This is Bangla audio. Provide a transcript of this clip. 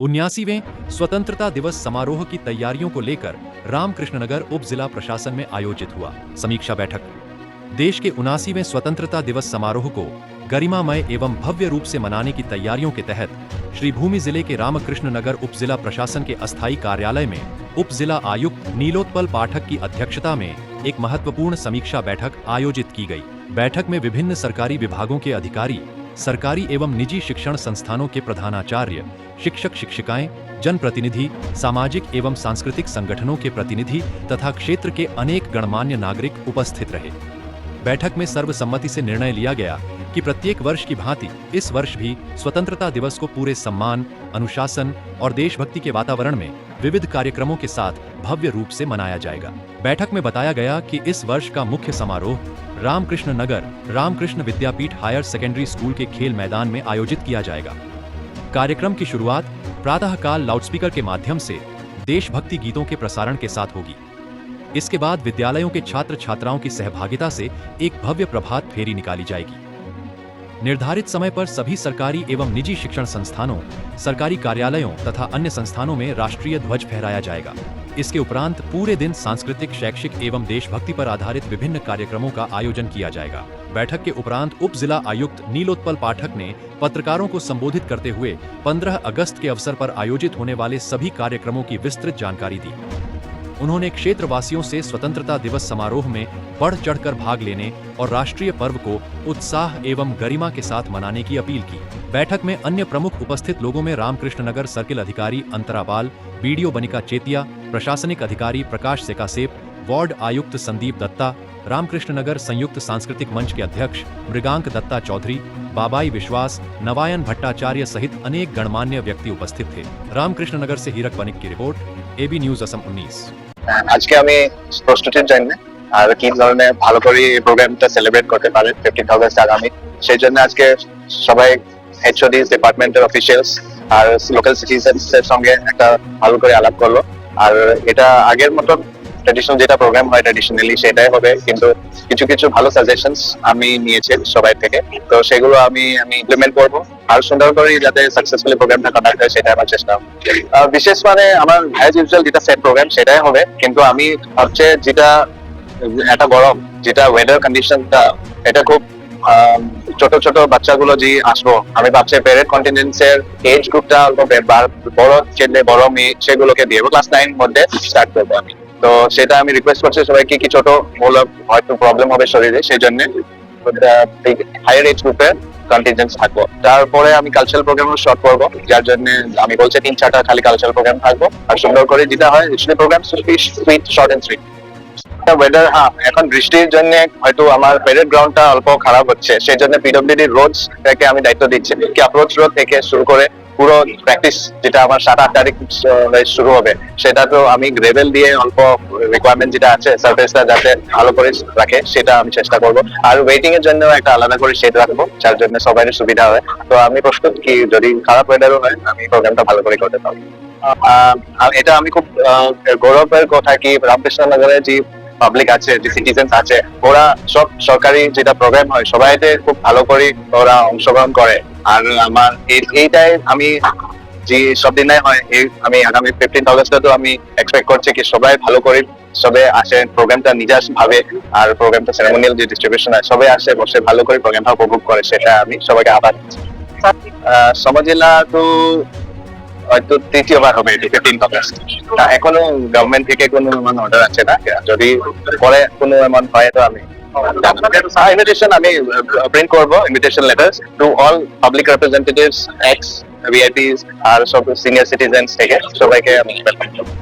79वें स्वतंत्रता दिवस समारोह की तैयारियों को लेकर रामकृष्णनगर उप जिला प्रशासन में आयोजित हुआ समीक्षा बैठक। देश के 79वें स्वतंत्रता दिवस समारोह को गरिमामय एवं भव्य रूप से मनाने की तैयारियों के तहत श्रीभूमि जिले के रामकृष्णनगर उप जिला प्रशासन के अस्थायी कार्यालय में उप जिला आयुक्त नीलोत्पल पाठक की अध्यक्षता में एक महत्वपूर्ण समीक्षा बैठक आयोजित की गई। बैठक में विभिन्न सरकारी विभागों के अधिकारी, सरकारी एवं निजी शिक्षण संस्थानों के प्रधानाचार्य, शिक्षक शिक्षिकाएं, जनप्रतिनिधि, सामाजिक एवं सांस्कृतिक संगठनों के प्रतिनिधि तथा क्षेत्र के अनेक गणमान्य नागरिक उपस्थित रहे। बैठक में सर्वसम्मति से निर्णय लिया गया कि प्रत्येक वर्ष की भांति इस वर्ष भी स्वतंत्रता दिवस को पूरे सम्मान, अनुशासन और देशभक्ति के वातावरण में विविध कार्यक्रमों के साथ भव्य रूप से मनाया जाएगा। बैठक में बताया गया कि इस वर्ष का मुख्य समारोह रामकृष्ण नगर रामकृष्ण विद्यापीठ हायर सेकेंडरी स्कूल के खेल मैदान में आयोजित किया जाएगा। कार्यक्रम की शुरुआत प्रातःकाल लाउडस्पीकर के माध्यम से देशभक्ति गीतों के प्रसारण के साथ होगी। इसके बाद विद्यालयों के छात्र छात्राओं की सहभागिता से एक भव्य प्रभात फेरी निकाली जाएगी। निर्धारित समय पर सभी सरकारी एवं निजी शिक्षण संस्थानों, सरकारी कार्यालयों तथा अन्य संस्थानों में राष्ट्रीय ध्वज फहराया जाएगा। इसके उपरांत पूरे दिन सांस्कृतिक, शैक्षिक एवं देशभक्ति पर आधारित विभिन्न कार्यक्रमों का आयोजन किया जाएगा। बैठक के उपरांत उप जिला आयुक्त नीलोत्पल पाठक ने पत्रकारों को संबोधित करते हुए 15 अगस्त के अवसर पर आयोजित होने वाले सभी कार्यक्रमों की विस्तृत जानकारी दी। उन्होंने क्षेत्रवासियों से स्वतंत्रता दिवस समारोह में बढ़ चढ़कर भाग लेने और राष्ट्रीय पर्व को उत्साह एवं गरिमा के साथ मनाने की अपील की। बैठक में अन्य प्रमुख उपस्थित लोगों में रामकृष्णनगर सर्किल अधिकारी अंतरापाल, बीडीओ बनिका चेतिया, प्रशासनिक अधिकारी प्रकाश सेकासेप, वार्ड आयुक्त संदीप दत्ता, रामकृष्णनगर संयुक्त सांस्कृतिक मंच के अध्यक्ष मृगांक दत्ता चौधरी, बाबाई विश्वास, नवायन भट्टाचार्य सहित अनेक गणमान्य व्यक्ति उपस्थित थे। रामकृष्णनगर से हीरक बनिक की रिपोर्ट, एबी न्यूज असम 19। আজকে আমি প্রস্তুতির জন্য আর কি ধরনের ভালো করে এই প্রোগ্রামটা সেলিব্রেট করতে পারে 15th আগস্ট আগামী, সেই জন্য আজকে সবাই এইচওডি ডিপার্টমেন্টের অফিশিয়ালস আর লোকাল সিটিজেনস এর সঙ্গে একটা ভালো করে আলাপ করলো। আর এটা আগের মতো ট্র্যাডিশনাল যেটা প্রোগ্রাম হয় ট্র্যাডিশনালি সেটাই হবে, কিন্তু কিছু কিছু ভালো সাজেশনস আমি নিয়েছি সবাই থেকে, তো সেগুলো আমি ইমপ্লিমেন্ট করব আর সুন্দর করে যাতে সাকসেসফুলি প্রোগ্রামটা কন্ডাক্ট হয় সেটা আমার চেষ্টা। বিশেষ মানে আমার অ্যাজ ইউজুয়াল যেটা সেট প্রোগ্রাম সেটাই হবে, কিন্তু আমি ভাবছি যেটা একটা গরম যেটা ওয়েদার কন্ডিশনটা এটা খুব ছোট ছোট বাচ্চাগুলো যে আসবো, আমি ভাবছি প্যারেড কন্টিনেন্সের এজ গ্রুপটা অল্প বড় ছেলে বড় মেয়ে সেগুলোকে দিয়ে ক্লাস 9 মধ্যে স্টার্ট করবো আমি। তো সেটা আমি রিকোয়েস্ট করছি সবাইকে কি ছোট বলে হয়তো প্রবলেম হবে শরীরে, সেই জন্য হায়ার এজ গ্রুপের কন্টিনজেন্স থাকবো। তারপরে আমি কালচারাল প্রোগ্রামও শর্ট করবো, যার জন্য আমি বলছি 3-4টা খালি কালচারাল প্রোগ্রাম থাকবো আর সুন্দর করে যেটা হয় programme sweet short and sweet. Weather এখন বৃষ্টির জন্য হয়তো আমার প্যারেড গ্রাউন্ডটা অল্প খারাপ হচ্ছে, সেই জন্য পিডব্লিউডি রোডসটাকে আমি দায়িত্ব দিচ্ছি কি অ্যাপ্রোচ রোড থেকে শুরু করে পুরো প্র্যাকটিস যেটা আমার 7-8 তারিখ শুরু হবে সেটা তো আমি গ্রেভেল দিয়ে অল্প রিকোয়ারমেন্ট যেটা আছে সার্ফেসটা যাতে ভালো করে রাখে সেটা আমি চেষ্টা করবো। আর ওয়েটিং এর জন্য একটা আলাদা করে শেড রাখবো যার জন্য সবাই সুবিধা হয়। তো আমি প্রস্তুত কি যদি খারাপ ওয়েদারও হয় আমি প্রোগ্রামটা ভালো করে করতে পারবো। এটা আমি খুব গৌরবের কথা কি রামকৃষ্ণনগরের যে পাবলিক আছে, যে সিটিজেন্স আছে, ওরা সব সরকারি যেটা প্রোগ্রাম হয় সবাইতে খুব ভালো করে ওরা অংশগ্রহণ করে। আর আমার এইটাই আমি যে সব দিনে হয় আমি আগামী 15th আগস্টে তো আমি এক্সপেক্ট করছি কি সবাই ভালো করে সবে আসে প্রোগ্রামটা নিজস্ব ভাবে আর প্রোগ্রামটা সেরেমোনিয়াল যে ডিস্ট্রিবিউশন হয় সবাই আসে বসে ভালো করে প্রোগ্রামটা উপভোগ করে, সেটা আমি সবাইকে আহ্বান করছি। সমজেলা তো হয়তো তৃতীয়বার হবে 15th আগস্ট। এখনো গভর্নমেন্ট থেকে কোনো অর্ডার আছে না, যদি পরে কোনো এমন হয় তো আমি ইনভিটেশন আমি প্রিন্ট করবো, invitation letters to all public representatives, ex VIPs আর সব সিনিয়র সিটিজেন্স থেকে সবাইকে আমি ওয়েলকাম করবো।